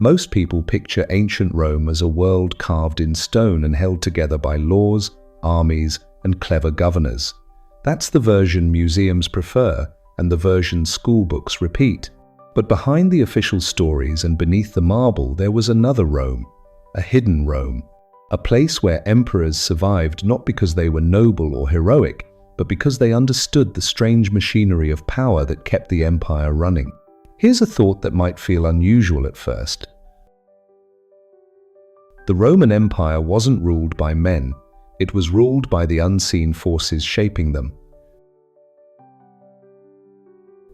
Most people picture ancient Rome as a world carved in stone and held together by laws, armies, and clever governors. That's the version museums prefer and the version schoolbooks repeat. But behind the official stories and beneath the marble, there was another Rome, a hidden Rome, a place where emperors survived not because they were noble or heroic, but because they understood the strange machinery of power that kept the empire running. Here's a thought that might feel unusual at first. The Roman Empire wasn't ruled by men, it was ruled by the unseen forces shaping them.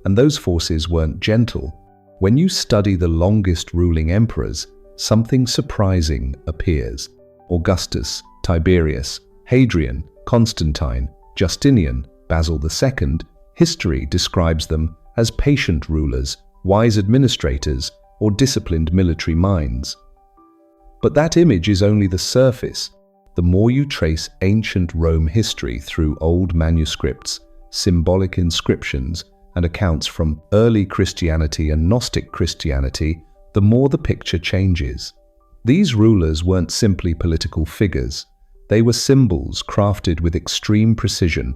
And those forces weren't gentle. When you study the longest ruling emperors, something surprising appears. Augustus, Tiberius, Hadrian, Constantine, Justinian, Basil II, history describes them as patient rulers, wise administrators, or disciplined military minds. But that image is only the surface. The more you trace ancient Rome history through old manuscripts, symbolic inscriptions, and accounts from early Christianity and Gnostic Christianity, the more the picture changes. These rulers weren't simply political figures. They were symbols crafted with extreme precision.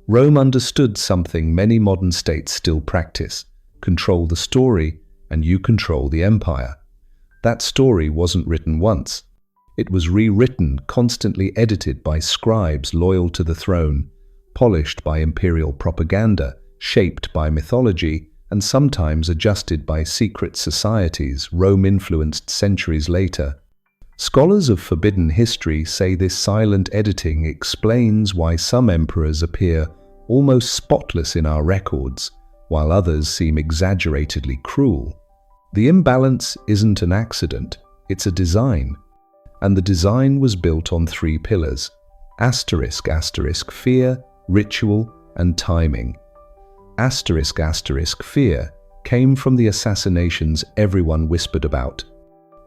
Rome understood something many modern states still practice: control the story, and you control the empire. That story wasn't written once. It was rewritten, constantly edited by scribes loyal to the throne, polished by imperial propaganda, shaped by mythology, and sometimes adjusted by secret societies Rome influenced centuries later. Scholars of forbidden history say this silent editing explains why some emperors appear almost spotless in our records, while others seem exaggeratedly cruel. The imbalance isn't an accident, it's a design. And the design was built on three pillars: fear, ritual, and timing. Fear came from the assassinations everyone whispered about.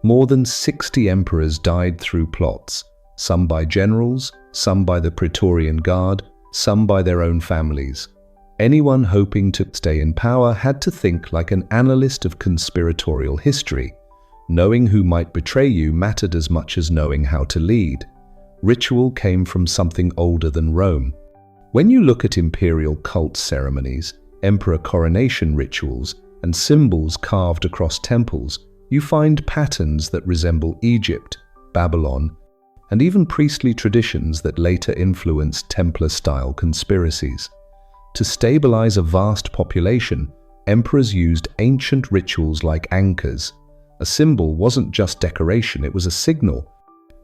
More than 60 emperors died through plots, some by generals, some by the Praetorian Guard, some by their own families. Anyone hoping to stay in power had to think like an analyst of conspiratorial history. Knowing who might betray you mattered as much as knowing how to lead. Ritual came from something older than Rome. When you look at imperial cult ceremonies, emperor coronation rituals, and symbols carved across temples, you find patterns that resemble Egypt, Babylon, and even priestly traditions that later influenced Templar-style conspiracies. To stabilize a vast population, emperors used ancient rituals like anchors. A symbol wasn't just decoration, it was a signal,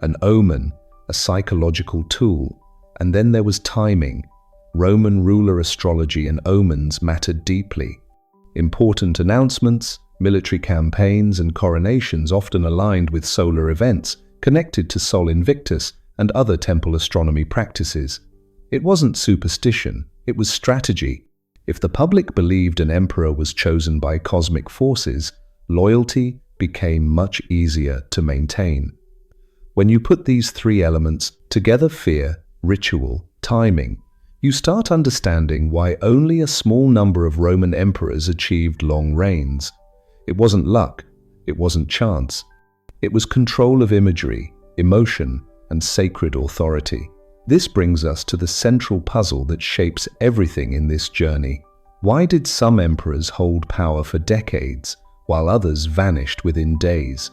an omen, a psychological tool. And then there was timing. Roman ruler astrology and omens mattered deeply. Important announcements, military campaigns, and coronations often aligned with solar events connected to Sol Invictus and other temple astronomy practices. It wasn't superstition, it was strategy. If the public believed an emperor was chosen by cosmic forces, loyalty became much easier to maintain. When you put these three elements together, fear, ritual, timing, you start understanding why only a small number of Roman emperors achieved long reigns. It wasn't luck, it wasn't chance. It was control of imagery, emotion, and sacred authority. This brings us to the central puzzle that shapes everything in this journey. Why did some emperors hold power for decades, while others vanished within days?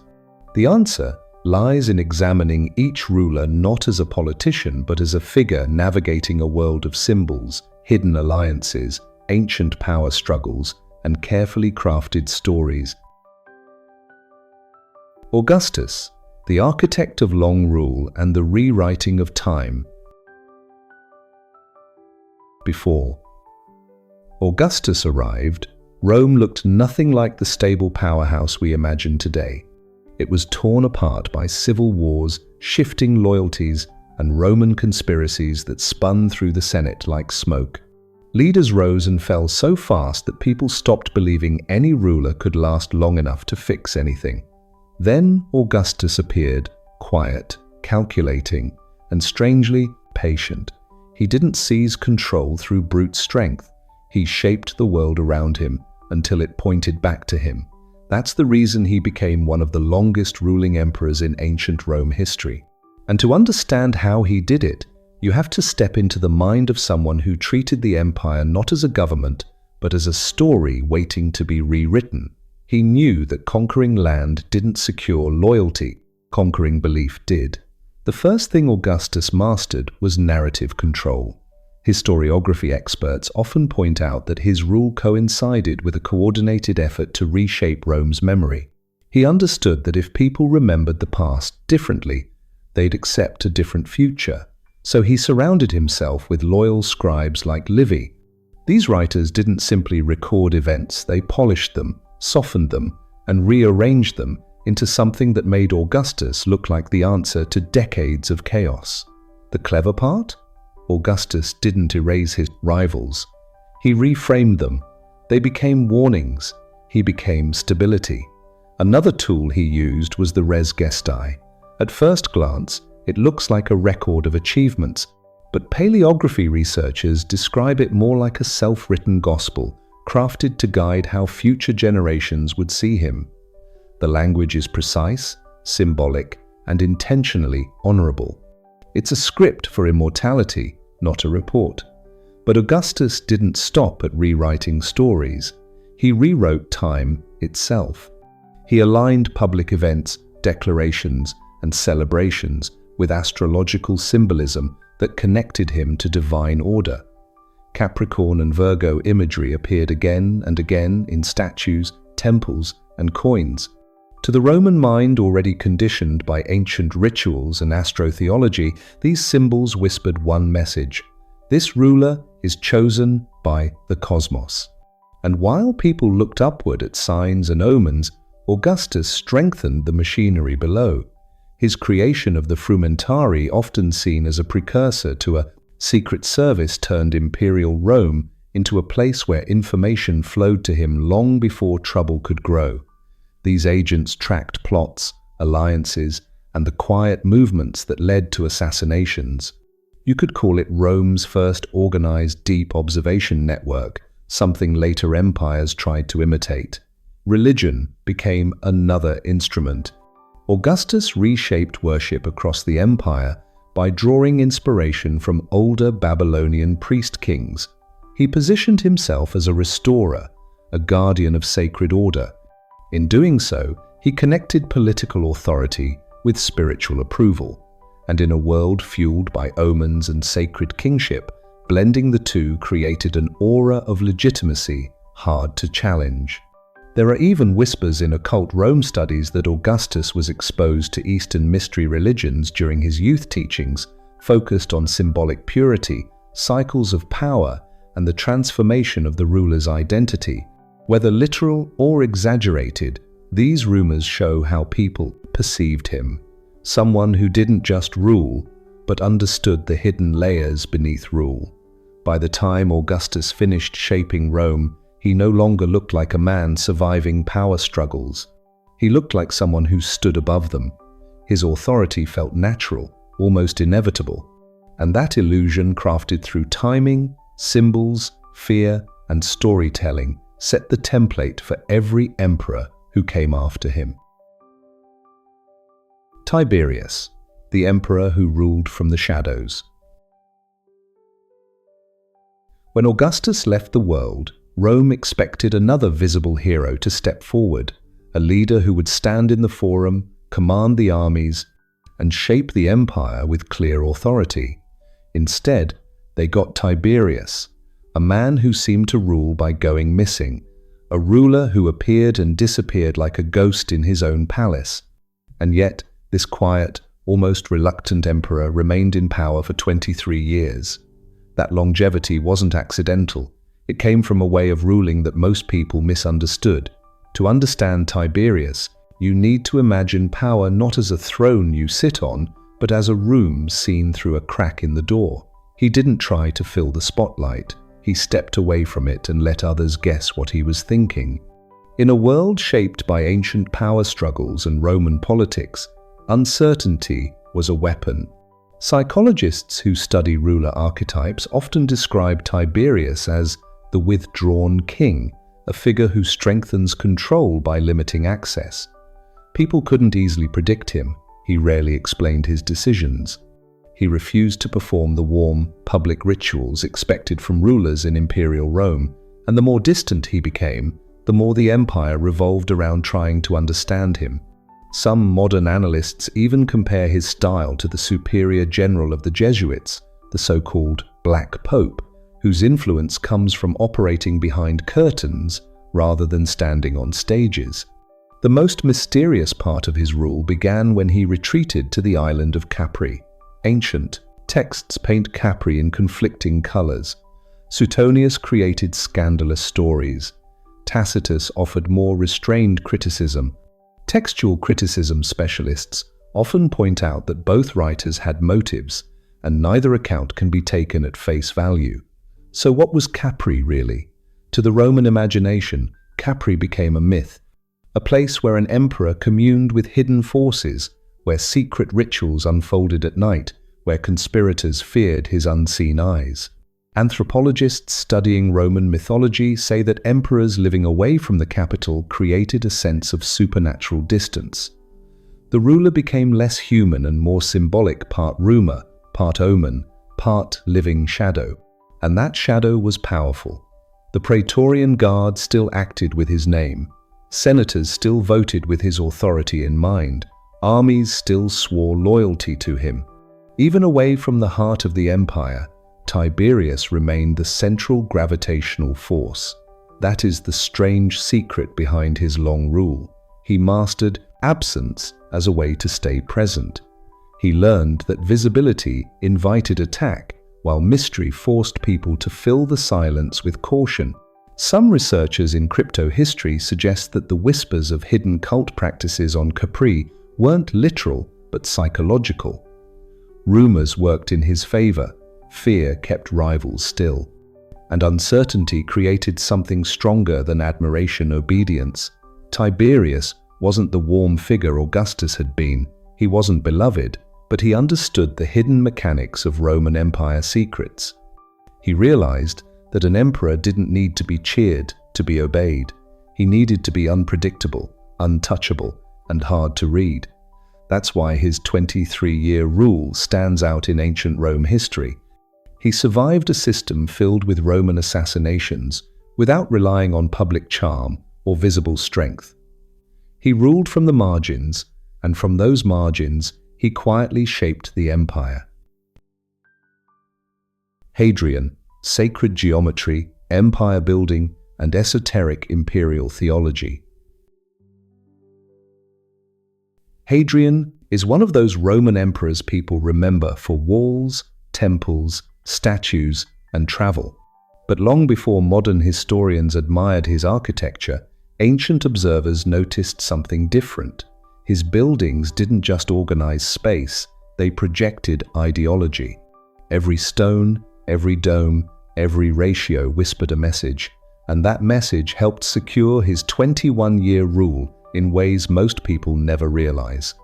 The answer lies in examining each ruler not as a politician but as a figure navigating a world of symbols, hidden alliances, ancient power struggles, and carefully crafted stories. Augustus, the architect of long rule and the rewriting of time. Before Augustus arrived, Rome looked nothing like the stable powerhouse we imagine today. It was torn apart by civil wars, shifting loyalties, and Roman conspiracies that spun through the Senate like smoke. Leaders rose and fell so fast that people stopped believing any ruler could last long enough to fix anything. Then Augustus appeared, quiet, calculating, and strangely patient. He didn't seize control through brute strength. He shaped the world around him until it pointed back to him. That's the reason he became one of the longest ruling emperors in ancient Rome history. And to understand how he did it, you have to step into the mind of someone who treated the empire not as a government, but as a story waiting to be rewritten. He knew that conquering land didn't secure loyalty, conquering belief did. The first thing Augustus mastered was narrative control. Historiography experts often point out that his rule coincided with a coordinated effort to reshape Rome's memory. He understood that if people remembered the past differently, they'd accept a different future. So he surrounded himself with loyal scribes like Livy. These writers didn't simply record events, they polished them, softened them, and rearranged them into something that made Augustus look like the answer to decades of chaos. The clever part? Augustus didn't erase his rivals. He reframed them. They became warnings. He became stability. Another tool he used was the res gestae. At first glance, it looks like a record of achievements, but paleography researchers describe it more like a self-written gospel, crafted to guide how future generations would see him. The language is precise, symbolic, and intentionally honorable. It's a script for immortality, not a report. But Augustus didn't stop at rewriting stories. He rewrote time itself. He aligned public events, declarations, and celebrations with astrological symbolism that connected him to divine order. Capricorn and Virgo imagery appeared again and again in statues, temples, and coins. To the Roman mind already conditioned by ancient rituals and astrotheology, these symbols whispered one message: this ruler is chosen by the cosmos. And while people looked upward at signs and omens, Augustus strengthened the machinery below. His creation of the frumentari, often seen as a precursor to a secret service, turned imperial Rome into a place where information flowed to him long before trouble could grow. These agents tracked plots, alliances, and the quiet movements that led to assassinations. You could call it Rome's first organized deep observation network, something later empires tried to imitate. Religion became another instrument. Augustus reshaped worship across the empire by drawing inspiration from older Babylonian priest kings. He positioned himself as a restorer, a guardian of sacred order. In doing so, he connected political authority with spiritual approval, and in a world fueled by omens and sacred kingship, blending the two created an aura of legitimacy hard to challenge. There are even whispers in occult Rome studies that Augustus was exposed to Eastern mystery religions during his youth teachings, focused on symbolic purity, cycles of power, and the transformation of the ruler's identity. Whether literal or exaggerated, these rumors show how people perceived him. Someone who didn't just rule, but understood the hidden layers beneath rule. By the time Augustus finished shaping Rome, he no longer looked like a man surviving power struggles. He looked like someone who stood above them. His authority felt natural, almost inevitable. And that illusion, crafted through timing, symbols, fear, and storytelling, set the template for every emperor who came after him. Tiberius, the emperor who ruled from the shadows. When Augustus left the world, Rome expected another visible hero to step forward, a leader who would stand in the forum, command the armies, and shape the empire with clear authority. Instead, they got Tiberius, a man who seemed to rule by going missing, a ruler who appeared and disappeared like a ghost in his own palace. And yet, this quiet, almost reluctant emperor remained in power for 23 years. That longevity wasn't accidental. It came from a way of ruling that most people misunderstood. To understand Tiberius, you need to imagine power not as a throne you sit on, but as a room seen through a crack in the door. He didn't try to fill the spotlight. He stepped away from it and let others guess what he was thinking. In a world shaped by ancient power struggles and Roman politics, uncertainty was a weapon. Psychologists who study ruler archetypes often describe Tiberius as the withdrawn king, a figure who strengthens control by limiting access. People couldn't easily predict him. He rarely explained his decisions. He refused to perform the warm, public rituals expected from rulers in imperial Rome, and the more distant he became, the more the empire revolved around trying to understand him. Some modern analysts even compare his style to the superior general of the Jesuits, the so-called Black Pope, whose influence comes from operating behind curtains rather than standing on stages. The most mysterious part of his rule began when he retreated to the island of Capri. Ancient texts paint Capri in conflicting colors. Suetonius created scandalous stories. Tacitus offered more restrained criticism. Textual criticism specialists often point out that both writers had motives, and neither account can be taken at face value. So what was Capri really? To the Roman imagination, Capri became a myth, a place where an emperor communed with hidden forces, where secret rituals unfolded at night, where conspirators feared his unseen eyes. Anthropologists studying Roman mythology say that emperors living away from the capital created a sense of supernatural distance. The ruler became less human and more symbolic, part rumor, part omen, part living shadow. And that shadow was powerful. The Praetorian Guard still acted with his name. Senators still voted with his authority in mind. Armies still swore loyalty to him. Even away from the heart of the empire, Tiberius remained the central gravitational force. That is the strange secret behind his long rule. He mastered absence as a way to stay present. He learned that visibility invited attack, while mystery forced people to fill the silence with caution. Some researchers in crypto history suggest that the whispers of hidden cult practices on Capri weren't literal but psychological. Rumors worked in his favor, fear kept rivals still, and uncertainty created something stronger than admiration, obedience. Tiberius wasn't the warm figure Augustus had been. He wasn't beloved, but he understood the hidden mechanics of Roman Empire secrets. He realized that an emperor didn't need to be cheered to be obeyed. He needed to be unpredictable, untouchable, and hard to read. That's why his 23-year rule stands out in ancient Rome history. He survived a system filled with Roman assassinations without relying on public charm or visible strength. He ruled from the margins, and from those margins, he quietly shaped the empire. Hadrian, sacred geometry, empire building, and esoteric imperial theology. Hadrian is one of those Roman emperors people remember for walls, temples, statues, and travel. But long before modern historians admired his architecture, ancient observers noticed something different. His buildings didn't just organize space, they projected ideology. Every stone, every dome, every ratio whispered a message, and that message helped secure his 21-year rule in ways most people never realize.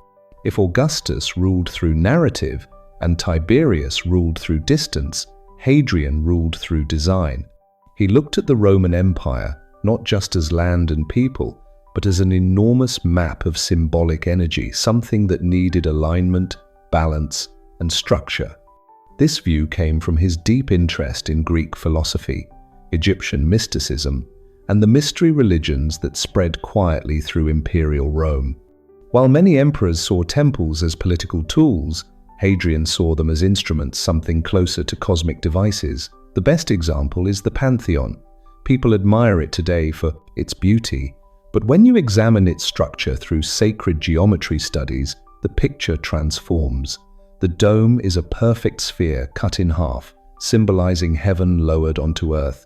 If Augustus ruled through narrative and Tiberius ruled through distance, Hadrian ruled through design. He looked at the Roman Empire not just as land and people, but as an enormous map of symbolic energy, something that needed alignment, balance, and structure. This view came from his deep interest in Greek philosophy, Egyptian mysticism, and the mystery religions that spread quietly through imperial Rome. While many emperors saw temples as political tools, Hadrian saw them as instruments, something closer to cosmic devices. The best example is the Pantheon. People admire it today for its beauty, but when you examine its structure through sacred geometry studies, the picture transforms. The dome is a perfect sphere cut in half, symbolizing heaven lowered onto earth.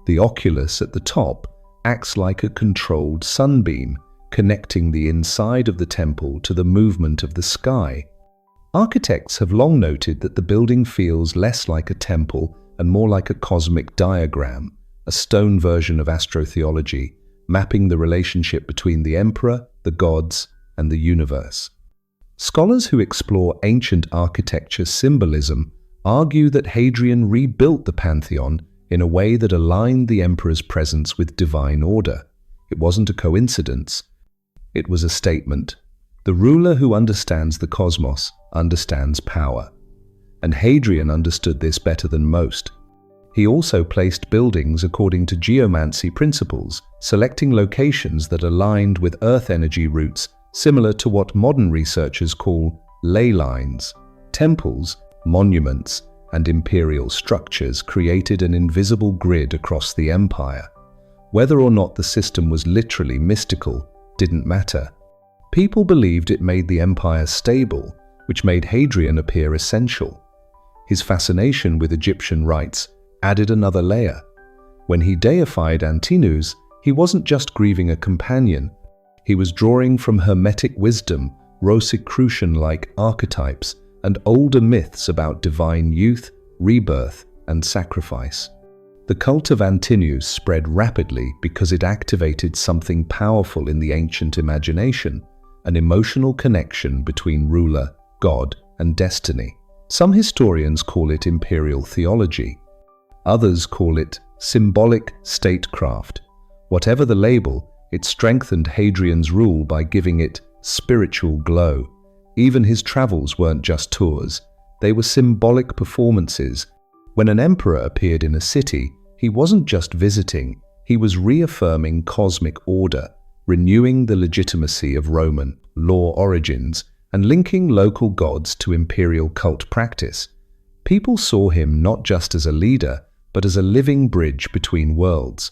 The oculus at the top acts like a controlled sunbeam, connecting the inside of the temple to the movement of the sky. Architects have long noted that the building feels less like a temple and more like a cosmic diagram, a stone version of astrotheology, mapping the relationship between the emperor, the gods, and the universe. Scholars who explore ancient architecture symbolism argue that Hadrian rebuilt the Pantheon in a way that aligned the emperor's presence with divine order. It wasn't a coincidence. It was a statement. The ruler who understands the cosmos understands power. And Hadrian understood this better than most. He also placed buildings according to geomancy principles, selecting locations that aligned with earth energy routes, similar to what modern researchers call ley lines. Temples, monuments, and imperial structures created an invisible grid across the empire. Whether or not the system was literally mystical didn't matter. People believed it made the empire stable, which made Hadrian appear essential. His fascination with Egyptian rites added another layer. When he deified Antinous, he wasn't just grieving a companion. He was drawing from Hermetic wisdom, Rosicrucian-like archetypes, and older myths about divine youth, rebirth, and sacrifice. The cult of Antinous spread rapidly because it activated something powerful in the ancient imagination, an emotional connection between ruler, god, and destiny. Some historians call it imperial theology. Others call it symbolic statecraft. Whatever the label, it strengthened Hadrian's rule by giving it spiritual glow. Even his travels weren't just tours. They were symbolic performances. When an emperor appeared in a city, he wasn't just visiting, he was reaffirming cosmic order, renewing the legitimacy of Roman law origins, and linking local gods to imperial cult practice. People saw him not just as a leader, but as a living bridge between worlds.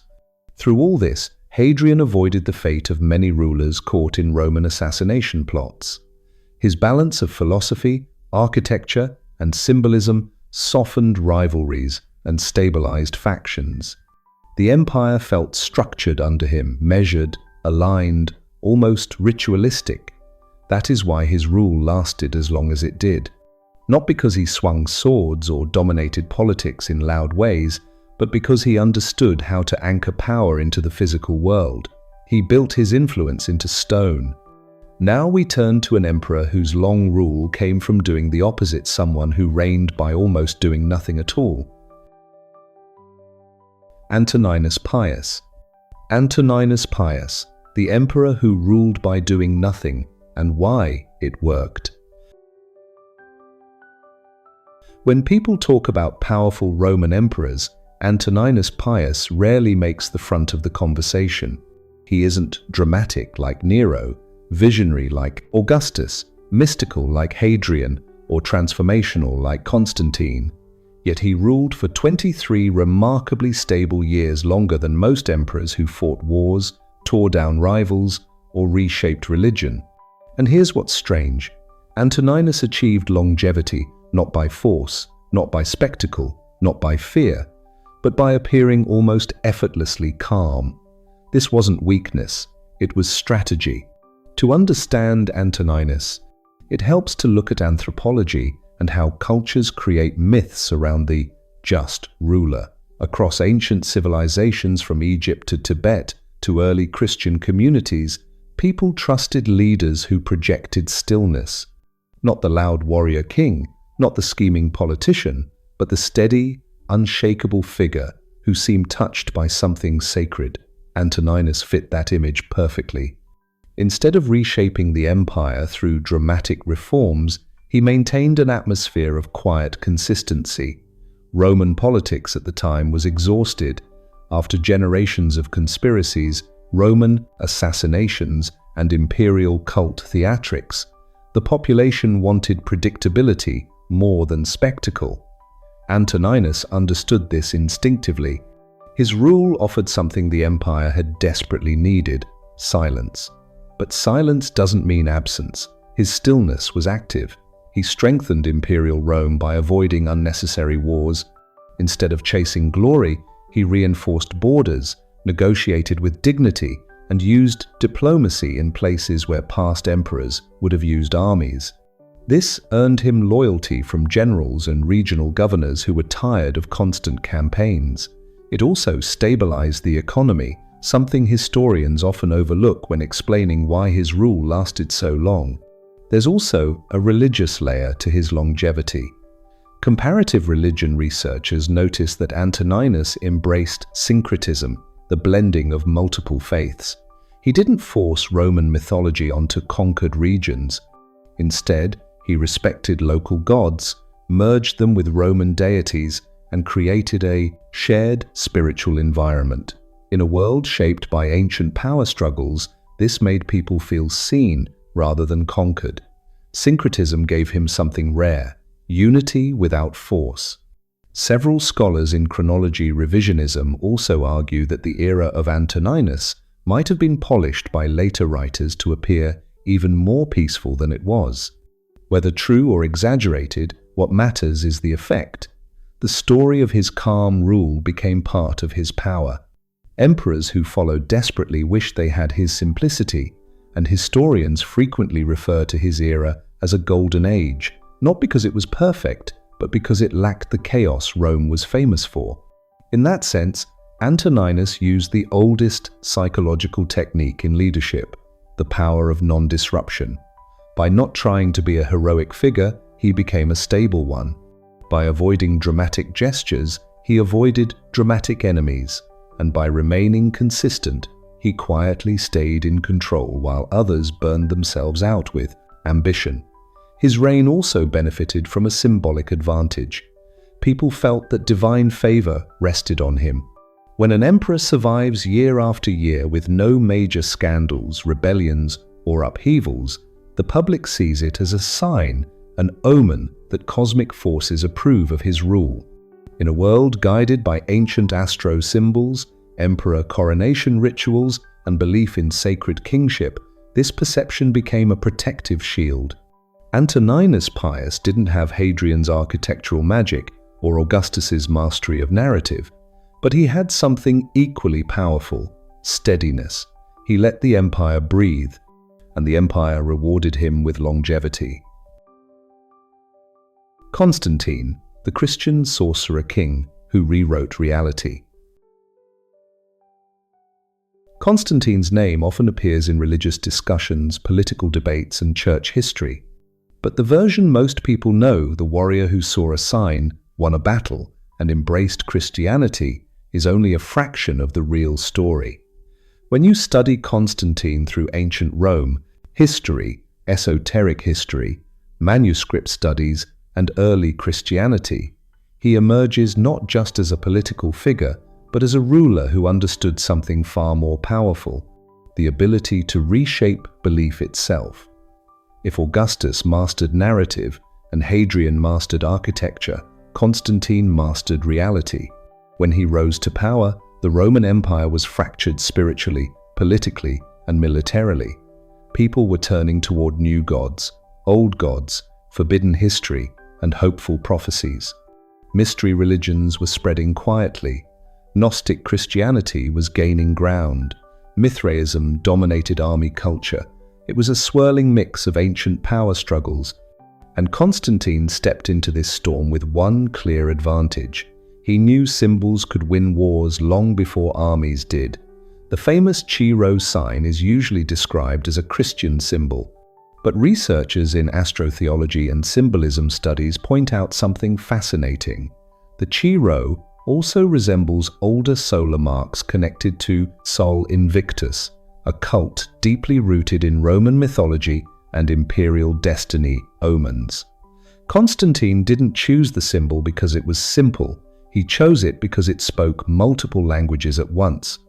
Through all this, Hadrian avoided the fate of many rulers caught in Roman assassination plots. His balance of philosophy, architecture, and symbolism softened rivalries and stabilized factions. The empire felt structured under him, measured, aligned, almost ritualistic. That is why his rule lasted as long as it did. Not because he swung swords or dominated politics in loud ways, but because he understood how to anchor power into the physical world. He built his influence into stone. Now we turn to an emperor whose long rule came from doing the opposite, someone who reigned by almost doing nothing at all. Antoninus Pius. Antoninus Pius, the emperor who ruled by doing nothing, and why it worked. When people talk about powerful Roman emperors, Antoninus Pius rarely makes the front of the conversation. He isn't dramatic like Nero, visionary like Augustus, mystical like Hadrian, or transformational like Constantine. Yet he ruled for 23 remarkably stable years, longer than most emperors who fought wars, tore down rivals, or reshaped religion. And here's what's strange. Antoninus achieved longevity not by force, not by spectacle, not by fear, but by appearing almost effortlessly calm. This wasn't weakness, it was strategy. To understand Antoninus, it helps to look at anthropology and how cultures create myths around the just ruler. Across ancient civilizations from Egypt to Tibet to early Christian communities, people trusted leaders who projected stillness. Not the loud warrior king, not the scheming politician, but the steady, unshakable figure who seemed touched by something sacred. Antoninus fit that image perfectly. Instead of reshaping the empire through dramatic reforms, he maintained an atmosphere of quiet consistency. Roman politics at the time was exhausted. After generations of conspiracies, Roman assassinations, and imperial cult theatrics, the population wanted predictability more than spectacle. Antoninus understood this instinctively. His rule offered something the empire had desperately needed: silence. But silence doesn't mean absence. His stillness was active. He strengthened imperial Rome by avoiding unnecessary wars. Instead of chasing glory, he reinforced borders, negotiated with dignity, and used diplomacy in places where past emperors would have used armies. This earned him loyalty from generals and regional governors who were tired of constant campaigns. It also stabilized the economy, something historians often overlook when explaining why his rule lasted so long. There's also a religious layer to his longevity. Comparative religion researchers noticed that Antoninus embraced syncretism, the blending of multiple faiths. He didn't force Roman mythology onto conquered regions. Instead, he respected local gods, merged them with Roman deities, and created a shared spiritual environment. In a world shaped by ancient power struggles, this made people feel seen rather than conquered. Syncretism gave him something rare: unity without force. Several scholars in chronology revisionism also argue that the era of Antoninus might have been polished by later writers to appear even more peaceful than it was. Whether true or exaggerated, what matters is the effect. The story of his calm rule became part of his power. Emperors who followed desperately wished they had his simplicity, and historians frequently refer to his era as a golden age, not because it was perfect, but because it lacked the chaos Rome was famous for. In that sense, Antoninus used the oldest psychological technique in leadership, the power of non-disruption. By not trying to be a heroic figure, he became a stable one. By avoiding dramatic gestures, he avoided dramatic enemies, and by remaining consistent, he quietly stayed in control while others burned themselves out with ambition. His reign also benefited from a symbolic advantage. People felt that divine favor rested on him. When an emperor survives year after year with no major scandals, rebellions, or upheavals, the public sees it as a sign, an omen that cosmic forces approve of his rule. In a world guided by ancient astro symbols, emperor coronation rituals, and belief in sacred kingship, this perception became a protective shield. Antoninus Pius didn't have Hadrian's architectural magic or Augustus's mastery of narrative, but he had something equally powerful: steadiness. He let the empire breathe, and the empire rewarded him with longevity. Constantine, the Christian sorcerer king who rewrote reality. Constantine's name often appears in religious discussions, political debates, and church history. But the version most people know, the warrior who saw a sign, won a battle, and embraced Christianity, is only a fraction of the real story. When you study Constantine through ancient Rome, history, esoteric history, manuscript studies, and early Christianity, he emerges not just as a political figure, but as a ruler who understood something far more powerful: the ability to reshape belief itself. If Augustus mastered narrative and Hadrian mastered architecture, Constantine mastered reality. When he rose to power, the Roman Empire was fractured spiritually, politically, and militarily. People were turning toward new gods, old gods, forbidden history, and hopeful prophecies. Mystery religions were spreading quietly. Gnostic Christianity was gaining ground. Mithraism dominated army culture. It was a swirling mix of ancient power struggles, and Constantine stepped into this storm with one clear advantage. He knew symbols could win wars long before armies did. The famous Chi sign is usually described as a Christian symbol, but researchers in astrotheology and symbolism studies point out something fascinating. The Chi also resembles older solar marks connected to Sol Invictus, a cult deeply rooted in Roman mythology and imperial destiny omens. Constantine didn't choose the symbol because it was simple. He chose it because it spoke multiple languages at once.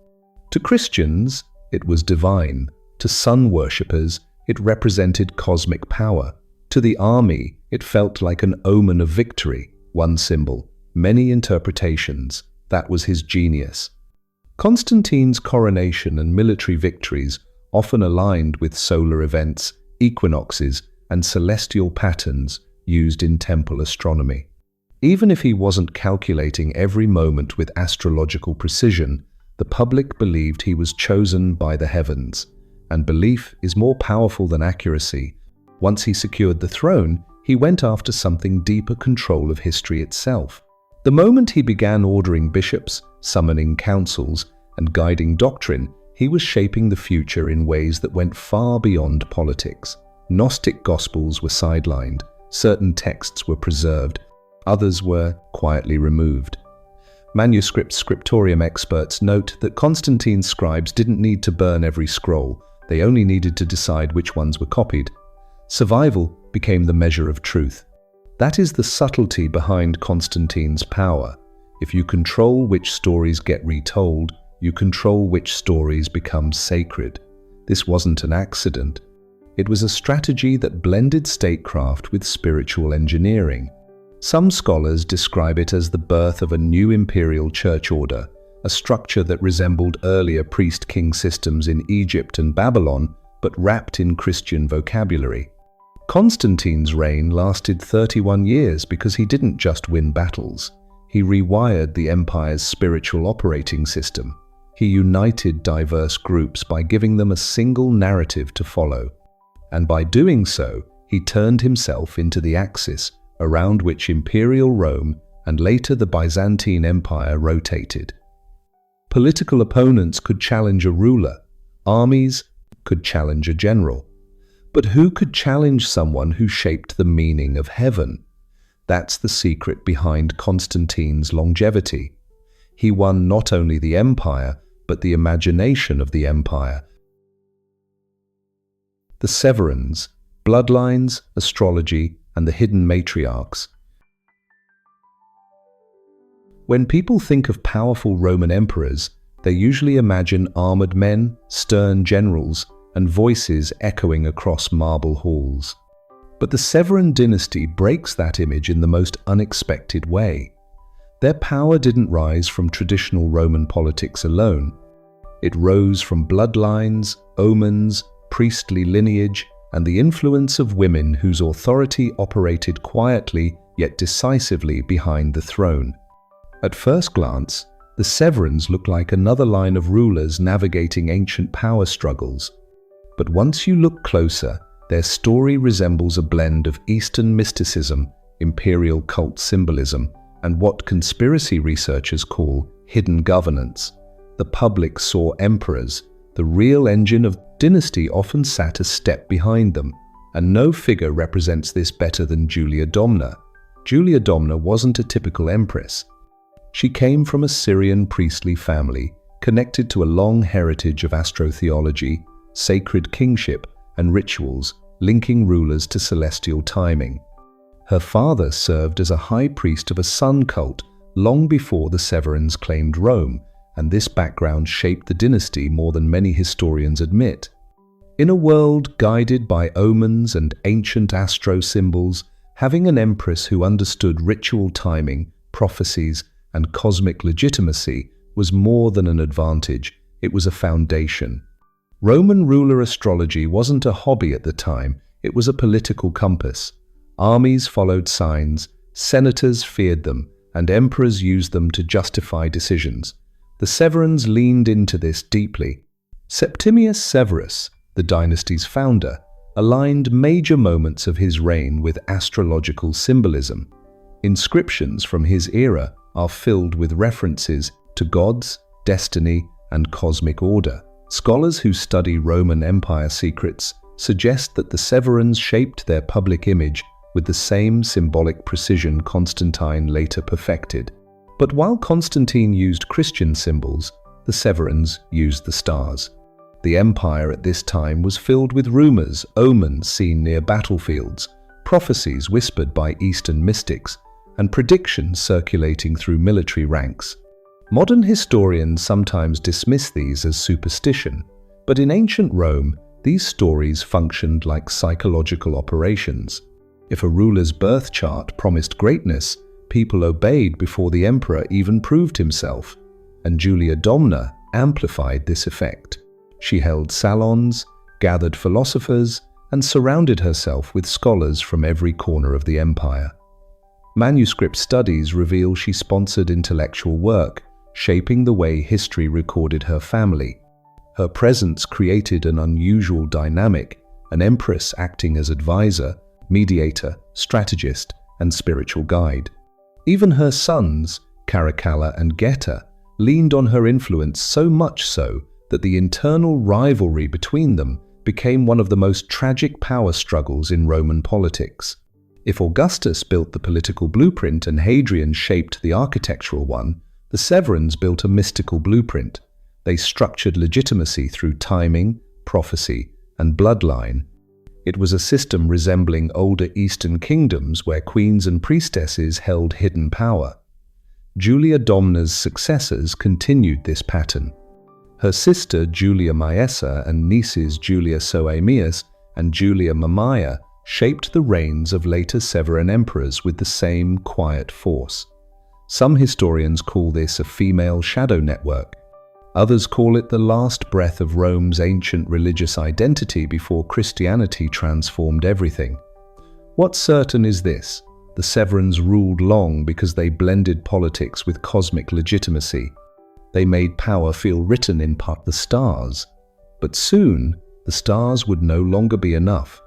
To Christians, it was divine. To sun worshippers, it represented cosmic power. To the army, it felt like an omen of victory. One symbol, many interpretations. That was his genius. Constantine's coronation and military victories often aligned with solar events, equinoxes, and celestial patterns used in temple astronomy. Even if he wasn't calculating every moment with astrological precision, the public believed he was chosen by the heavens. And belief is more powerful than accuracy. Once he secured the throne, he went after something deeper: control of history itself. The moment he began ordering bishops, summoning councils, and guiding doctrine, he was shaping the future in ways that went far beyond politics. Gnostic gospels were sidelined, certain texts were preserved, Others were quietly removed. Manuscript scriptorium experts note that Constantine's scribes didn't need to burn every scroll, they only needed to decide which ones were copied. Survival became the measure of truth. That is the subtlety behind Constantine's power. If you control which stories get retold, you control which stories become sacred. This wasn't an accident. It was a strategy that blended statecraft with spiritual engineering. Some scholars describe it as the birth of a new imperial church order, a structure that resembled earlier priest-king systems in Egypt and Babylon, but wrapped in Christian vocabulary. Constantine's reign lasted 31 years because he didn't just win battles. He rewired the empire's spiritual operating system. He united diverse groups by giving them a single narrative to follow. And by doing so, he turned himself into the axis around which imperial Rome and later the Byzantine Empire rotated. Political opponents could challenge a ruler. Armies could challenge a general. But who could challenge someone who shaped the meaning of heaven? That's the secret behind Constantine's longevity. He won not only the empire, but the imagination of the empire. The Severans, bloodlines, astrology, and the hidden matriarchs. When people think of powerful Roman emperors, they usually imagine armored men, stern generals, and voices echoing across marble halls. But the Severan dynasty breaks that image in the most unexpected way. Their power didn't rise from traditional Roman politics alone. It rose from bloodlines, omens, priestly lineage, and the influence of women whose authority operated quietly yet decisively behind the throne. At first glance, the Severans look like another line of rulers navigating ancient power struggles. But once you look closer, their story resembles a blend of Eastern mysticism, imperial cult symbolism, and what conspiracy researchers call hidden governance. The public saw emperors. The real engine of dynasty often sat a step behind them, and no figure represents this better than Julia Domna. Julia Domna wasn't a typical empress. She came from a Syrian priestly family, connected to a long heritage of astrotheology, sacred kingship, and rituals linking rulers to celestial timing. Her father served as a high priest of a sun cult long before the Severans claimed Rome, and this background shaped the dynasty more than many historians admit. In a world guided by omens and ancient astro symbols, having an empress who understood ritual timing, prophecies, and cosmic legitimacy was more than an advantage, it was a foundation. Roman ruler astrology wasn't a hobby at the time, it was a political compass. Armies followed signs, senators feared them, and emperors used them to justify decisions. The Severans leaned into this deeply. Septimius Severus, the dynasty's founder, aligned major moments of his reign with astrological symbolism. Inscriptions from his era are filled with references to gods, destiny, and cosmic order. Scholars who study Roman Empire secrets suggest that the Severans shaped their public image with the same symbolic precision Constantine later perfected. But while Constantine used Christian symbols, the Severans used the stars. The empire at this time was filled with rumors, omens seen near battlefields, prophecies whispered by Eastern mystics, and predictions circulating through military ranks. Modern historians sometimes dismiss these as superstition, but in ancient Rome, these stories functioned like psychological operations. If a ruler's birth chart promised greatness, people obeyed before the emperor even proved himself, and Julia Domna amplified this effect. She held salons, gathered philosophers, and surrounded herself with scholars from every corner of the empire. Manuscript studies reveal she sponsored intellectual work, shaping the way history recorded her family. Her presence created an unusual dynamic, an empress acting as advisor, mediator, strategist, and spiritual guide. Even her sons, Caracalla and Geta, leaned on her influence so much so that the internal rivalry between them became one of the most tragic power struggles in Roman politics. If Augustus built the political blueprint and Hadrian shaped the architectural one, the Severans built a mystical blueprint. They structured legitimacy through timing, prophecy, and bloodline. It was a system resembling older Eastern kingdoms where queens and priestesses held hidden power. Julia Domna's successors continued this pattern. Her sister Julia Maesa and nieces Julia Soaemias and Julia Mamaia shaped the reigns of later Severan emperors with the same quiet force. Some historians call this a female shadow network. Others call it the last breath of Rome's ancient religious identity before Christianity transformed everything. What's certain is this: the Severans ruled long because they blended politics with cosmic legitimacy. They made power feel written in the stars. But soon, the stars would no longer be enough.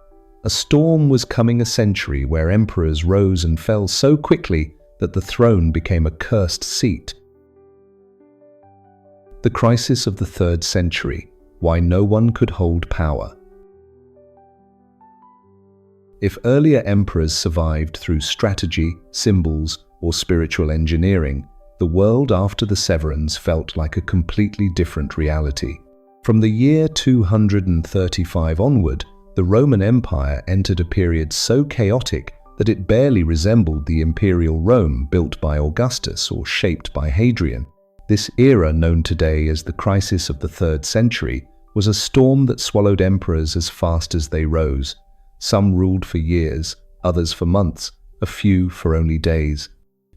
A storm was coming, a century where emperors rose and fell so quickly that the throne became a cursed seat. The crisis of the 3rd century, why no one could hold power. If earlier emperors survived through strategy, symbols, or spiritual engineering, the world after the Severans felt like a completely different reality. From the year 235 onward, the Roman Empire entered a period so chaotic that it barely resembled the imperial Rome built by Augustus or shaped by Hadrian. This era, known today as the crisis of the 3rd century, was a storm that swallowed emperors as fast as they rose. Some ruled for years, others for months, a few for only days.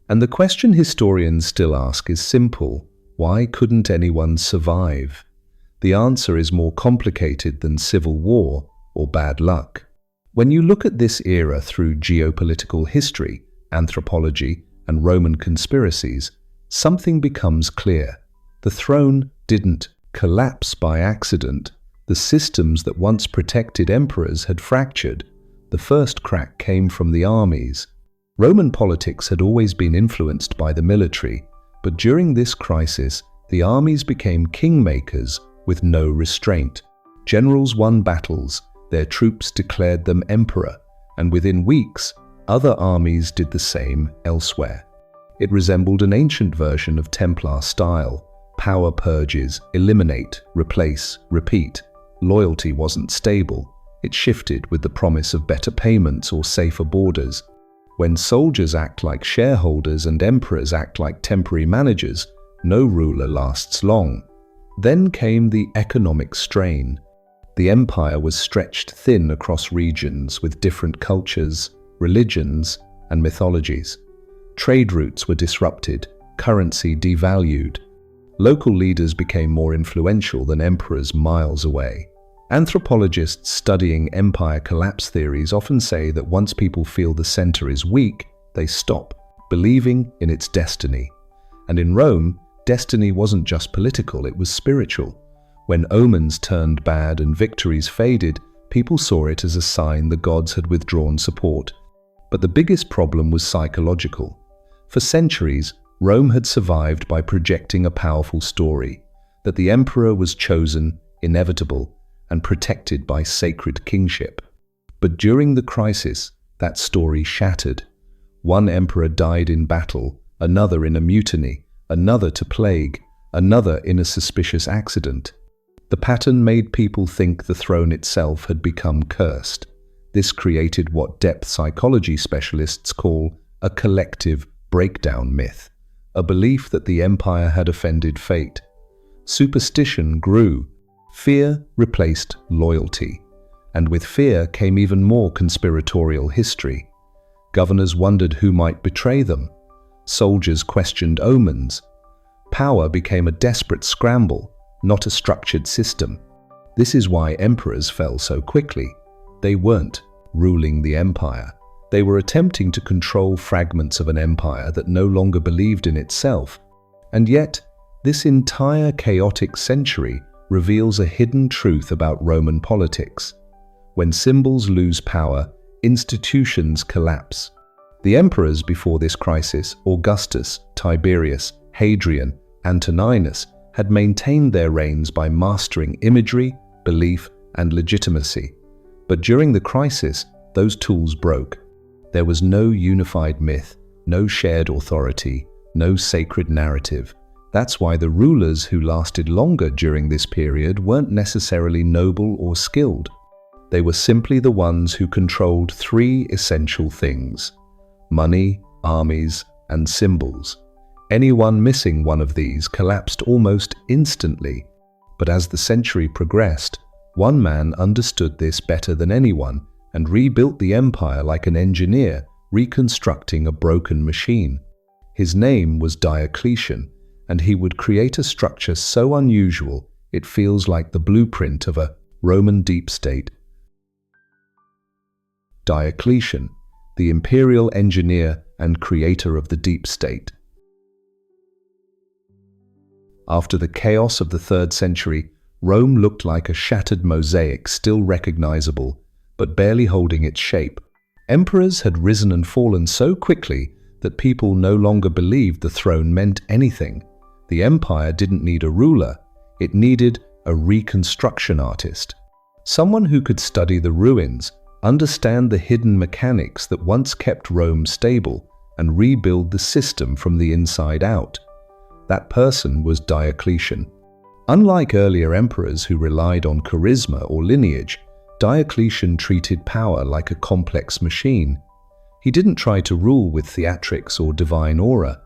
And the question historians still ask is simple: why couldn't anyone survive? The answer is more complicated than civil war or bad luck. When you look at this era through geopolitical history, anthropology, and Roman conspiracies, something becomes clear. The throne didn't collapse by accident. The systems that once protected emperors had fractured. The first crack came from the armies. Roman politics had always been influenced by the military, but during this crisis, the armies became kingmakers with no restraint. Generals won battles, their troops declared them emperor, and within weeks, other armies did the same elsewhere. It resembled an ancient version of Templar style: power purges, eliminate, replace, repeat. Loyalty wasn't stable. It shifted with the promise of better payments or safer borders. When soldiers act like shareholders and emperors act like temporary managers, no ruler lasts long. Then came the economic strain. The empire was stretched thin across regions with different cultures, religions, and mythologies. Trade routes were disrupted, currency devalued. Local leaders became more influential than emperors miles away. Anthropologists studying empire collapse theories often say that once people feel the center is weak, they stop believing in its destiny. And in Rome, destiny wasn't just political, it was spiritual. When omens turned bad and victories faded, people saw it as a sign the gods had withdrawn support. But the biggest problem was psychological. For centuries, Rome had survived by projecting a powerful story, that the emperor was chosen, inevitable, and protected by sacred kingship. But during the crisis, that story shattered. One emperor died in battle, another in a mutiny, another to plague, another in a suspicious accident. The pattern made people think the throne itself had become cursed. This created what depth psychology specialists call a collective breakdown myth, a belief that the empire had offended fate. Superstition grew. Fear replaced loyalty, and with fear came even more conspiratorial history. Governors wondered who might betray them. Soldiers questioned omens. Power became a desperate scramble, not a structured system. This is why emperors fell so quickly. They weren't ruling the empire. They were attempting to control fragments of an empire that no longer believed in itself. And yet, this entire chaotic century reveals a hidden truth about Roman politics. When symbols lose power, institutions collapse. The emperors before this crisis, Augustus, Tiberius, Hadrian, Antoninus, had maintained their reigns by mastering imagery, belief, and legitimacy. But during the crisis, those tools broke. There was no unified myth, no shared authority, no sacred narrative. That's why the rulers who lasted longer during this period weren't necessarily noble or skilled. They were simply the ones who controlled three essential things: money, armies, and symbols. Anyone missing one of these collapsed almost instantly. But as the century progressed, one man understood this better than anyone and rebuilt the empire like an engineer reconstructing a broken machine. His name was Diocletian, and he would create a structure so unusual it feels like the blueprint of a Roman deep state. Diocletian, the imperial engineer and creator of the deep state. After the chaos of the 3rd century, Rome looked like a shattered mosaic, still recognizable, but barely holding its shape. Emperors had risen and fallen so quickly that people no longer believed the throne meant anything. The empire didn't need a ruler, it needed a reconstruction artist. Someone who could study the ruins, understand the hidden mechanics that once kept Rome stable, and rebuild the system from the inside out. That person was Diocletian. Unlike earlier emperors who relied on charisma or lineage, Diocletian treated power like a complex machine. He didn't try to rule with theatrics or divine aura.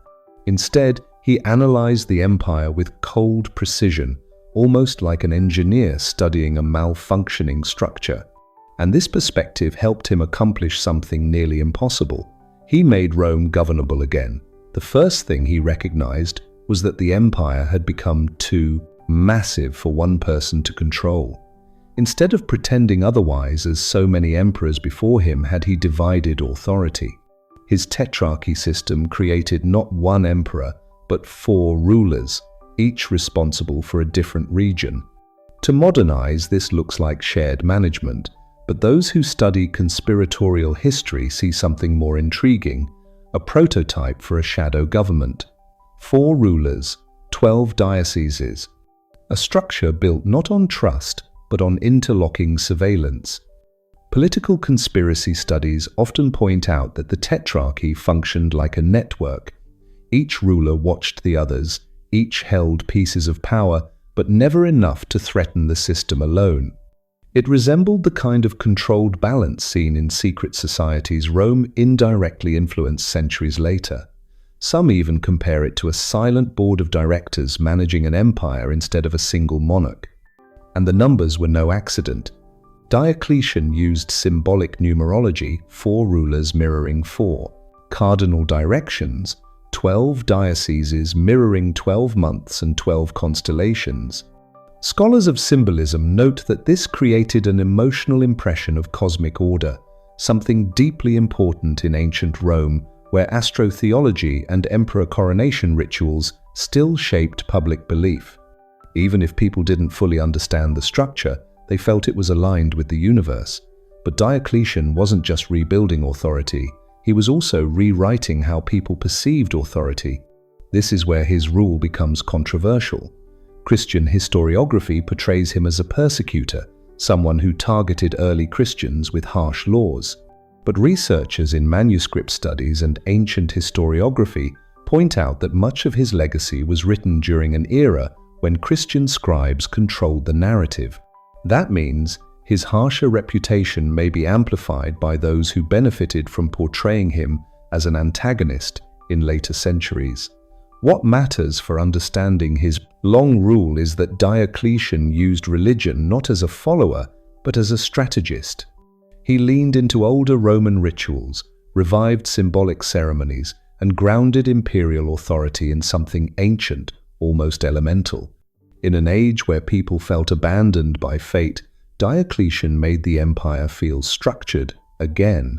Instead, he analyzed the empire with cold precision, almost like an engineer studying a malfunctioning structure. And this perspective helped him accomplish something nearly impossible. He made Rome governable again. The first thing he recognized was that the empire had become too massive for one person to control. Instead of pretending otherwise, as so many emperors before him, had he divided authority. His tetrarchy system created not one emperor, but 4 rulers, each responsible for a different region. To modernize, this looks like shared management, but those who study conspiratorial history see something more intriguing: a prototype for a shadow government. 4 rulers, 12 dioceses. A structure built not on trust, but on interlocking surveillance. Political conspiracy studies often point out that the tetrarchy functioned like a network. Each ruler watched the others, each held pieces of power, but never enough to threaten the system alone. It resembled the kind of controlled balance seen in secret societies Rome indirectly influenced centuries later. Some even compare it to a silent board of directors managing an empire instead of a single monarch. And the numbers were no accident. Diocletian used symbolic numerology, 4 rulers mirroring 4, cardinal directions, 12 dioceses mirroring 12 months and 12 constellations. Scholars of symbolism note that this created an emotional impression of cosmic order, something deeply important in ancient Rome, where astrotheology and emperor coronation rituals still shaped public belief. Even if people didn't fully understand the structure, they felt it was aligned with the universe. But Diocletian wasn't just rebuilding authority, he was also rewriting how people perceived authority. This is where his rule becomes controversial. Christian historiography portrays him as a persecutor, someone who targeted early Christians with harsh laws. But researchers in manuscript studies and ancient historiography point out that much of his legacy was written during an era when Christian scribes controlled the narrative. That means his harsher reputation may be amplified by those who benefited from portraying him as an antagonist in later centuries. What matters for understanding his long rule is that Diocletian used religion not as a follower, but as a strategist. He leaned into older Roman rituals, revived symbolic ceremonies, and grounded imperial authority in something ancient, almost elemental. In an age where people felt abandoned by fate, Diocletian made the empire feel structured again.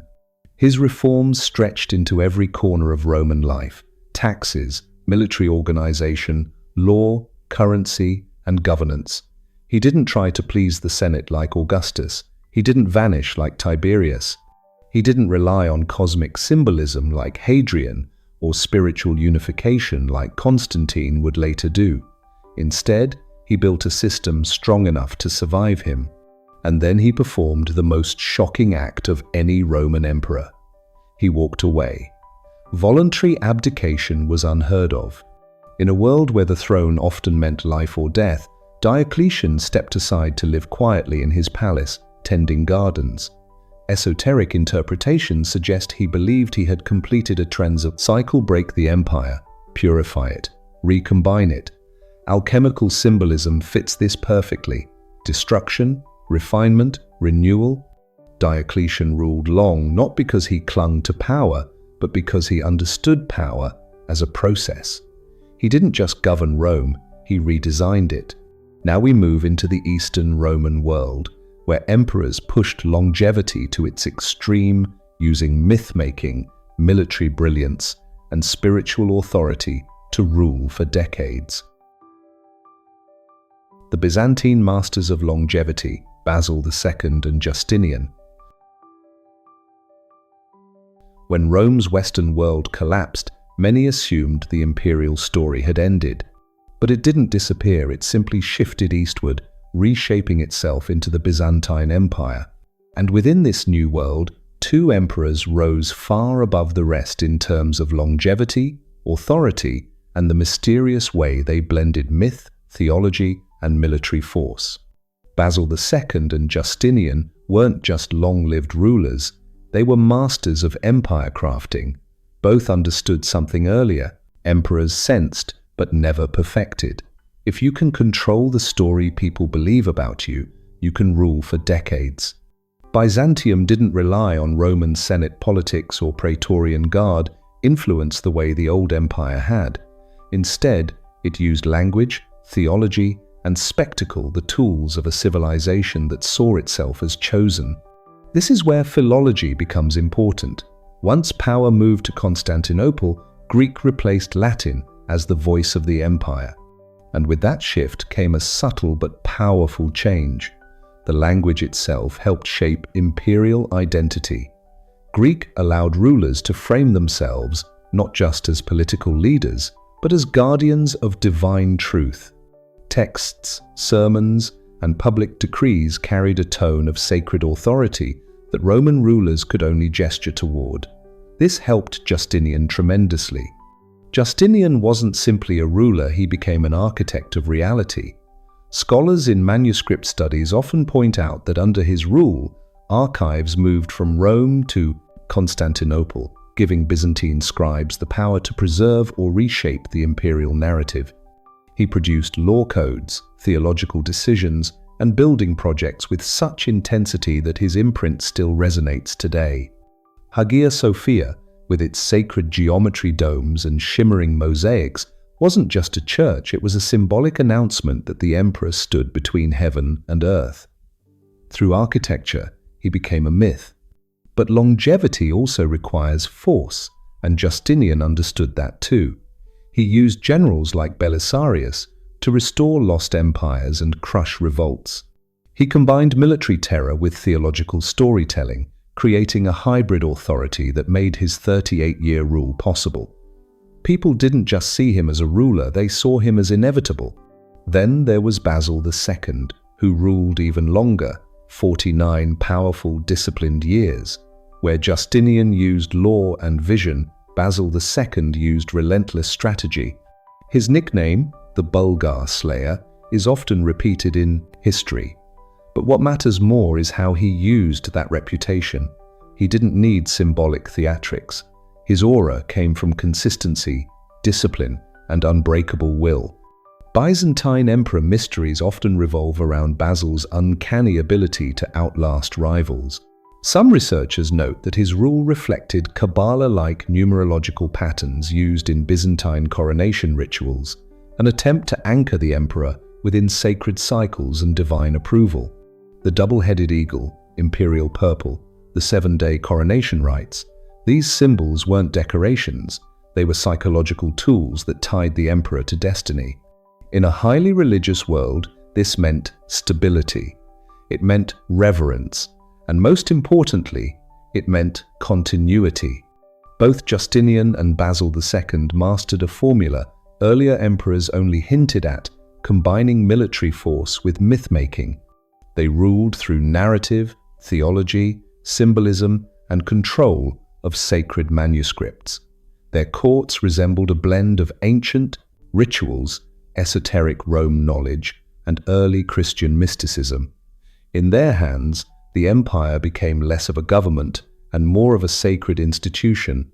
His reforms stretched into every corner of Roman life: taxes, military organization, law, currency, and governance. He didn't try to please the Senate like Augustus. He didn't vanish like Tiberius. He didn't rely on cosmic symbolism like Hadrian, or spiritual unification like Constantine would later do. Instead, he built a system strong enough to survive him. And then he performed the most shocking act of any Roman emperor. he walked away. Voluntary abdication was unheard of. In a world where the throne often meant life or death, Diocletian stepped aside to live quietly in his palace, tending gardens. Esoteric interpretations suggest he believed he had completed a transit cycle, break the empire, purify it, recombine it. Alchemical symbolism fits this perfectly. Destruction, refinement, renewal. Diocletian ruled long not because he clung to power, but because he understood power as a process. He didn't just govern Rome, he redesigned it. Now we move into the Eastern Roman world, where emperors pushed longevity to its extreme, using myth-making, military brilliance, and spiritual authority to rule for decades. The Byzantine masters of longevity, Basil II and Justinian. When Rome's Western world collapsed, many assumed the imperial story had ended. But it didn't disappear, it simply shifted eastward, reshaping itself into the Byzantine Empire. And within this new world, two emperors rose far above the rest in terms of longevity, authority, and the mysterious way they blended myth, theology, and military force. Basil II and Justinian weren't just long-lived rulers, they were masters of empire crafting. Both understood something earlier, emperors sensed but never perfected. If you can control the story people believe about you, you can rule for decades. Byzantium didn't rely on Roman Senate politics or Praetorian Guard influence the way the old empire had. Instead, it used language, theology, and spectacle, the tools of a civilization that saw itself as chosen. This is where philology becomes important. Once power moved to Constantinople, Greek replaced Latin as the voice of the empire. And with that shift came a subtle but powerful change. The language itself helped shape imperial identity. Greek allowed rulers to frame themselves not just as political leaders, but as guardians of divine truth. Texts, sermons, and public decrees carried a tone of sacred authority that Roman rulers could only gesture toward. This helped Justinian tremendously. Justinian wasn't simply a ruler, he became an architect of reality. Scholars in manuscript studies often point out that under his rule, archives moved from Rome to Constantinople, giving Byzantine scribes the power to preserve or reshape the imperial narrative. He produced law codes, theological decisions, and building projects with such intensity that his imprint still resonates today. Hagia Sophia, with its sacred geometry domes and shimmering mosaics, wasn't just a church, it was a symbolic announcement that the emperor stood between heaven and earth. Through architecture, he became a myth. But longevity also requires force, and Justinian understood that too. He used generals like Belisarius to restore lost empires and crush revolts. He combined military terror with theological storytelling, creating a hybrid authority that made his 38-year rule possible. People didn't just see him as a ruler, they saw him as inevitable. Then there was Basil II, who ruled even longer, 49 powerful, disciplined years. Where Justinian used law and vision, Basil II used relentless strategy. His nickname, the Bulgar Slayer, is often repeated in history. But what matters more is how he used that reputation. He didn't need symbolic theatrics. His aura came from consistency, discipline, and unbreakable will. Byzantine emperor mysteries often revolve around Basil's uncanny ability to outlast rivals. Some researchers note that his rule reflected Kabbalah-like numerological patterns used in Byzantine coronation rituals, an attempt to anchor the emperor within sacred cycles and divine approval. The double-headed eagle, imperial purple, the 7-day coronation rites, these symbols weren't decorations, they were psychological tools that tied the emperor to destiny. In a highly religious world, this meant stability. It meant reverence. And most importantly, it meant continuity. Both Justinian and Basil II mastered a formula earlier emperors only hinted at, combining military force with myth-making. They ruled through narrative, theology, symbolism, and control, of sacred manuscripts. Their courts resembled a blend of ancient rituals, esoteric Rome knowledge, and early Christian mysticism. In their hands, the empire became less of a government and more of a sacred institution.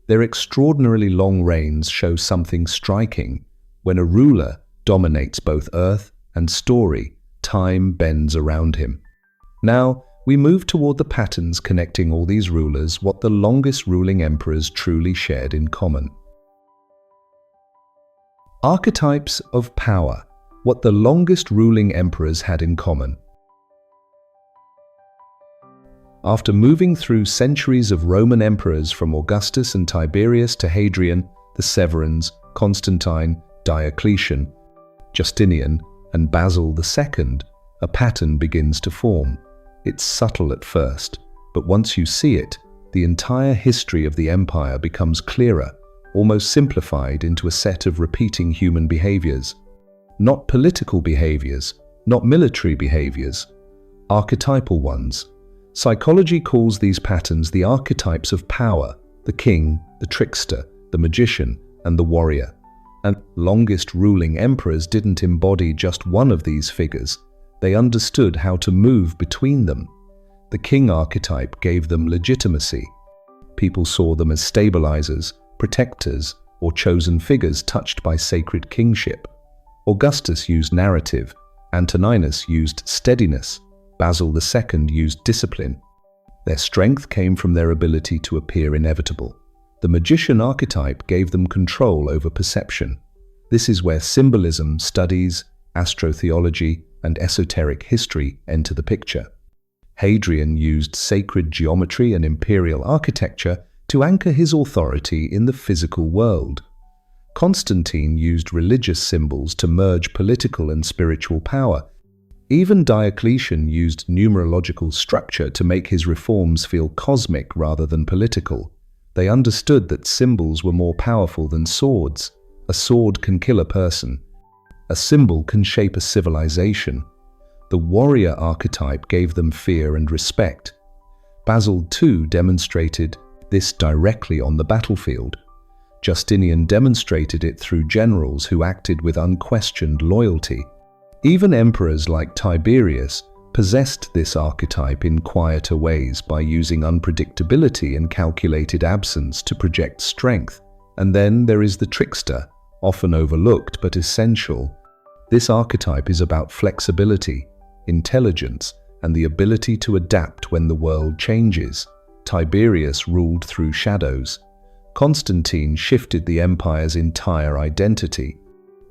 Their extraordinarily long reigns show something striking. When a ruler dominates both earth and story, time bends around him. Now, we move toward the patterns connecting all these rulers, what the longest ruling emperors truly shared in common. Archetypes of power, what the longest ruling emperors had in common. After moving through centuries of Roman emperors from Augustus and Tiberius to Hadrian, the Severans, Constantine, Diocletian, Justinian, and Basil II, a pattern begins to form. It's subtle at first, but once you see it, the entire history of the empire becomes clearer, almost simplified into a set of repeating human behaviors. Not political behaviors, not military behaviors, archetypal ones. Psychology calls these patterns the archetypes of power: the king, the trickster, the magician, and the warrior. And longest ruling emperors didn't embody just one of these figures. They understood how to move between them. The king archetype gave them legitimacy. People saw them as stabilizers, protectors, or chosen figures touched by sacred kingship. Augustus used narrative, Antoninus used steadiness, Basil II used discipline. Their strength came from their ability to appear inevitable. The magician archetype gave them control over perception. This is where symbolism, studies, astrotheology, and esoteric history enter the picture. Hadrian used sacred geometry and imperial architecture to anchor his authority in the physical world. Constantine used religious symbols to merge political and spiritual power. Even Diocletian used numerological structure to make his reforms feel cosmic rather than political. They understood that symbols were more powerful than swords. A sword can kill a person. A symbol can shape a civilization. The warrior archetype gave them fear and respect. Basil II demonstrated this directly on the battlefield. Justinian demonstrated it through generals who acted with unquestioned loyalty. Even emperors like Tiberius possessed this archetype in quieter ways by using unpredictability and calculated absence to project strength. And then there is the trickster, often overlooked but essential. This archetype is about flexibility, intelligence, and the ability to adapt when the world changes. Tiberius ruled through shadows. Constantine shifted the empire's entire identity.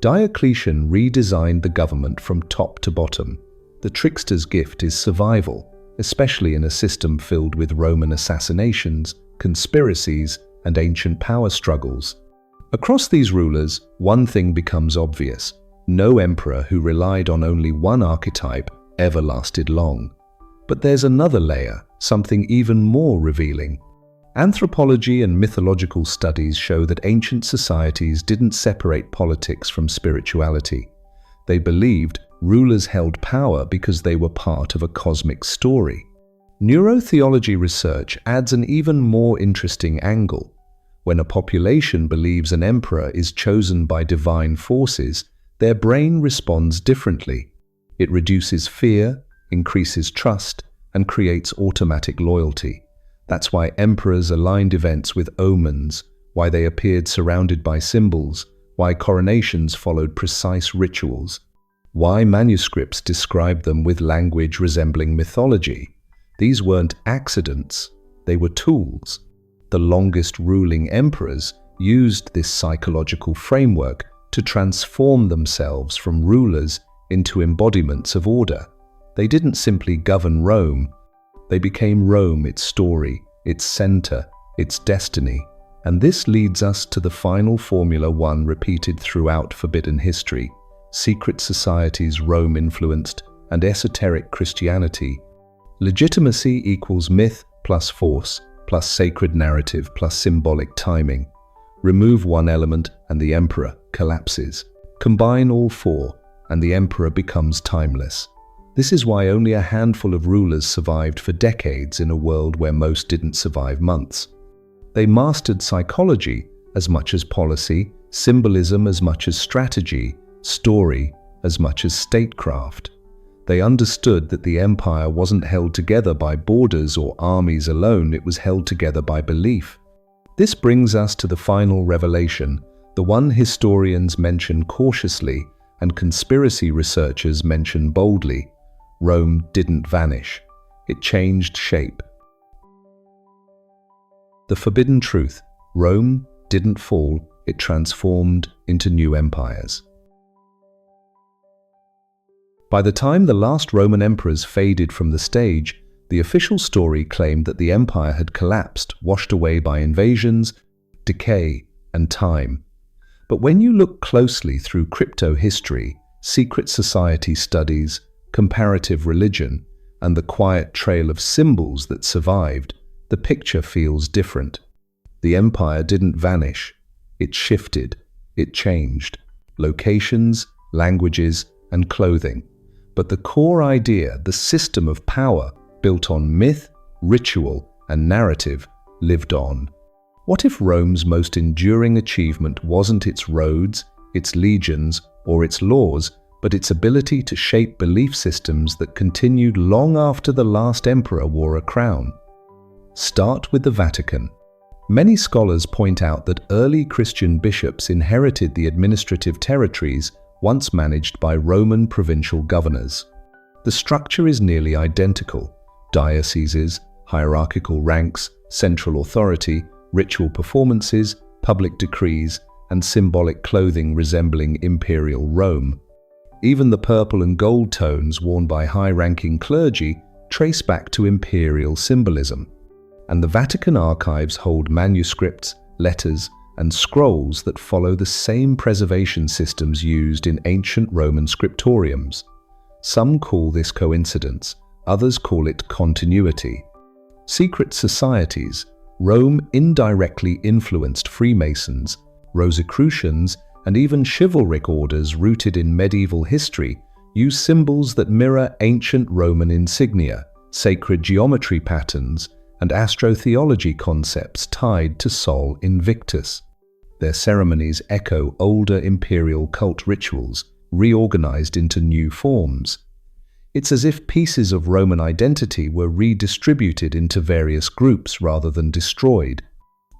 Diocletian redesigned the government from top to bottom. The trickster's gift is survival, especially in a system filled with Roman assassinations, conspiracies, and ancient power struggles. Across these rulers, one thing becomes obvious. No emperor who relied on only one archetype ever lasted long. But there's another layer, something even more revealing. Anthropology and mythological studies show that ancient societies didn't separate politics from spirituality. They believed rulers held power because they were part of a cosmic story. Neurotheology research adds an even more interesting angle. When a population believes an emperor is chosen by divine forces, their brain responds differently. It reduces fear, increases trust, and creates automatic loyalty. That's why emperors aligned events with omens, why they appeared surrounded by symbols, why coronations followed precise rituals, why manuscripts describe them with language resembling mythology. These weren't accidents, they were tools. The longest ruling emperors used this psychological framework to transform themselves from rulers into embodiments of order. They didn't simply govern Rome, they became Rome, its story, its center, its destiny. And this leads us to the final Formula 1 repeated throughout forbidden history: secret societies Rome influenced and esoteric Christianity. Legitimacy equals myth plus force plus sacred narrative plus symbolic timing. Remove one element and the emperor collapses. Combine all four and the emperor becomes timeless. This is why only a handful of rulers survived for decades in a world where most didn't survive months. They mastered psychology as much as policy, symbolism as much as strategy, story as much as statecraft. They understood that the empire wasn't held together by borders or armies alone, it was held together by belief. This brings us to the final revelation, the one historians mention cautiously and conspiracy researchers mention boldly. Rome didn't vanish. It changed shape. The forbidden truth. Rome didn't fall, it transformed into new empires. By the time the last Roman emperors faded from the stage, the official story claimed that the empire had collapsed, washed away by invasions, decay, and time. But when you look closely through crypto history, secret society studies, comparative religion, and the quiet trail of symbols that survived, the picture feels different. The empire didn't vanish. It shifted. It changed. Locations, languages, and clothing. But the core idea, the system of power, built on myth, ritual, and narrative, lived on. What if Rome's most enduring achievement wasn't its roads, its legions, or its laws, but its ability to shape belief systems that continued long after the last emperor wore a crown? Start with the Vatican. Many scholars point out that early Christian bishops inherited the administrative territories once managed by Roman provincial governors. The structure is nearly identical: dioceses, hierarchical ranks, central authority, ritual performances, public decrees, and symbolic clothing resembling imperial Rome. Even the purple and gold tones worn by high-ranking clergy trace back to imperial symbolism. And the Vatican archives hold manuscripts, letters, and scrolls that follow the same preservation systems used in ancient Roman scriptoriums. Some call this coincidence, others call it continuity. Secret societies. Rome indirectly influenced Freemasons, Rosicrucians, and even chivalric orders rooted in medieval history use symbols that mirror ancient Roman insignia, sacred geometry patterns, and astrotheology concepts tied to Sol Invictus. Their ceremonies echo older imperial cult rituals, reorganized into new forms. It's as if pieces of Roman identity were redistributed into various groups rather than destroyed.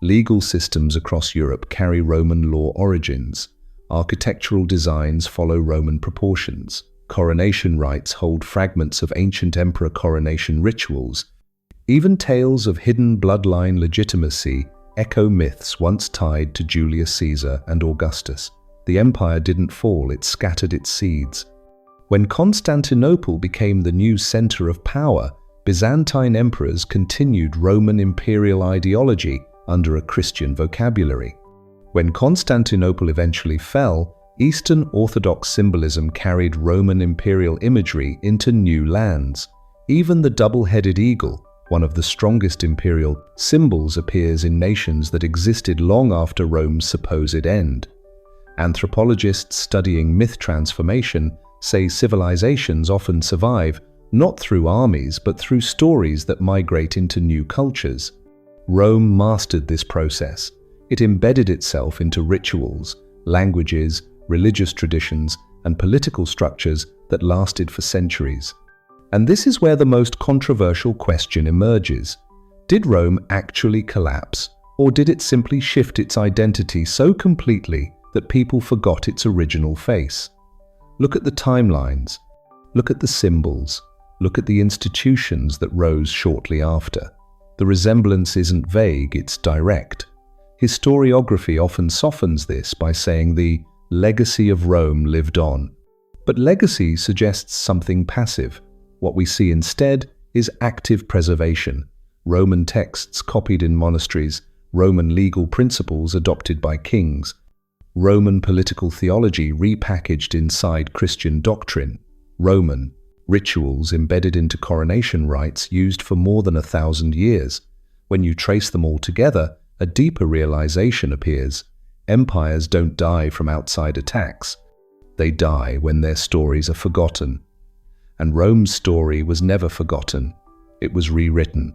Legal systems across Europe carry Roman law origins. Architectural designs follow Roman proportions. Coronation rites hold fragments of ancient emperor coronation rituals. Even tales of hidden bloodline legitimacy echo myths once tied to Julius Caesar and Augustus. The empire didn't fall, it scattered its seeds. When Constantinople became the new center of power, Byzantine emperors continued Roman imperial ideology under a Christian vocabulary. When Constantinople eventually fell, Eastern Orthodox symbolism carried Roman imperial imagery into new lands. Even the double-headed eagle, one of the strongest imperial symbols, appears in nations that existed long after Rome's supposed end. Anthropologists studying myth transformation say civilizations often survive not through armies but through stories that migrate into new cultures. Rome mastered this process. It embedded itself into rituals, languages, religious traditions, and political structures that lasted for centuries. And this is where the most controversial question emerges. Did Rome actually collapse, or did it simply shift its identity so completely that people forgot its original face? Look at the timelines. Look at the symbols. Look at the institutions that rose shortly after. The resemblance isn't vague, it's direct. Historiography often softens this by saying the legacy of Rome lived on. But legacy suggests something passive. What we see instead is active preservation. Roman texts copied in monasteries, Roman legal principles adopted by kings, Roman political theology repackaged inside Christian doctrine, Roman rituals embedded into coronation rites used for more than 1,000 years. When you trace them all together, a deeper realization appears. Empires don't die from outside attacks. They die when their stories are forgotten. And Rome's story was never forgotten. It was rewritten.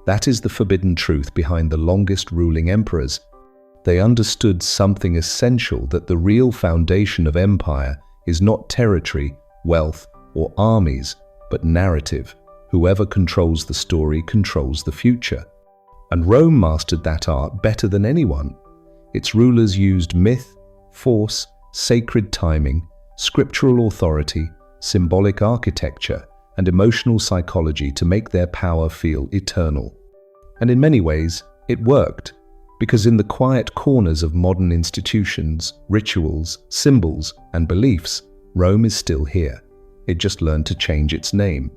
That is the forbidden truth behind the longest ruling emperors. They understood something essential, that the real foundation of empire is not territory, wealth, or armies, but narrative. Whoever controls the story controls the future. And Rome mastered that art better than anyone. Its rulers used myth, force, sacred timing, scriptural authority, symbolic architecture, and emotional psychology to make their power feel eternal. And in many ways, it worked, because in the quiet corners of modern institutions, rituals, symbols, and beliefs, Rome is still here. It just learned to change its name.